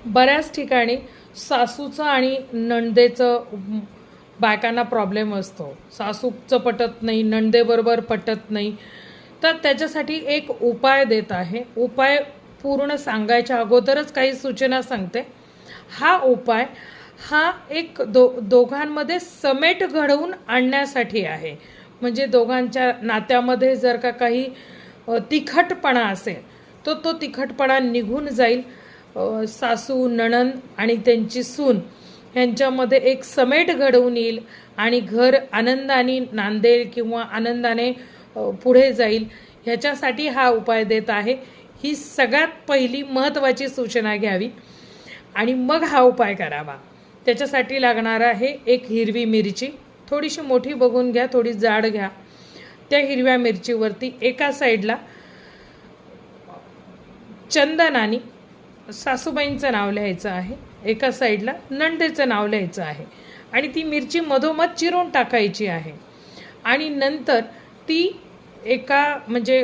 बऱ्याच ठिकाणी सासूचं आणि नणंदेचं बायकांना प्रॉब्लेम असतो. सासूचं पटत नाही, नणंदेबरोबर पटत नाही. तर त्याच्यासाठी एक उपाय देत आहे. उपाय पूर्ण सांगायच्या अगोदरच काही सूचना सांगते. हा उपाय हा एक दोघांमध्ये समेट घडवून आणण्यासाठी आहे. म्हणजे दोघांच्या नात्यामध्ये जर का काही तिखटपणा असेल तर तो तिखटपणा निघून जाईल. सासू नणंद आणि त्यांची सून यांच्यामध्ये एक समेट घडवून येईल आणि घर आनंदाने नांदेल किंवा आनंदाने पुढे जाईल. ह्याच्यासाठी हा उपाय देत आहे. ही सगळ्यात पहिली महत्त्वाची सूचना घ्यावी आणि मग हा उपाय करावा. त्याच्यासाठी लागणार आहे एक हिरवी मिरची. थोडीशी मोठी बघून घ्या, थोडी जाड घ्या. त्या हिरव्या मिरचीवरती एका साईडला चंदनाने सासूबाईंचं नाव लिहायचं आहे, एका साईडला नणंदेचं नाव लिहायचं आहे आणि ती मिरची मधोमध चिरून टाकायची आहे. आणि नंतर ती एका म्हणजे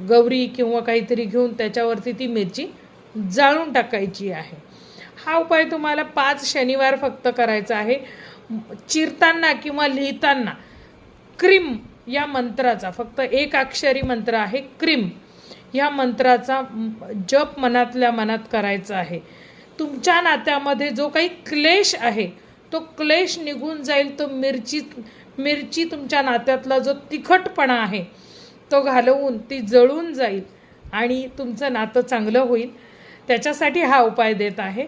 गौरी किंवा काहीतरी घेऊन त्याच्यावरती ती मिरची जाळून टाकायची आहे. हा उपाय तुम्हाला 5 शनिवार फक्त करायचा आहे. चिरताना किंवा लिहिताना क्रीम या मंत्राचा, फक्त एक अक्षरी मंत्र आहे क्रीम, या मंत्राचा जप मनातल्या मनात करायचा आहे. तुमच्या नात्यामध्ये जो काही क्लेश आहे तो क्लेश निघून जाईल. तो मिरची तुमच्या नात्यातला जो तिखटपणा आहे तो घालवून ती जळून जाईल आणि तुमचं नातं चांगलं होईल. त्याच्यासाठी हा उपाय देत आहे.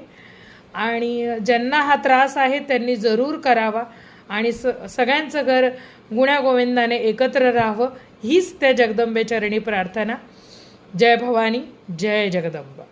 आणि ज्यांना हा त्रास आहे त्यांनी जरूर करावा आणि सगळ्यांचं घर गुण्यागोविंदाने एकत्र राहावं हीच त्या जगदंबेचरणी प्रार्थना. जय भवानी, जय जगदंबा.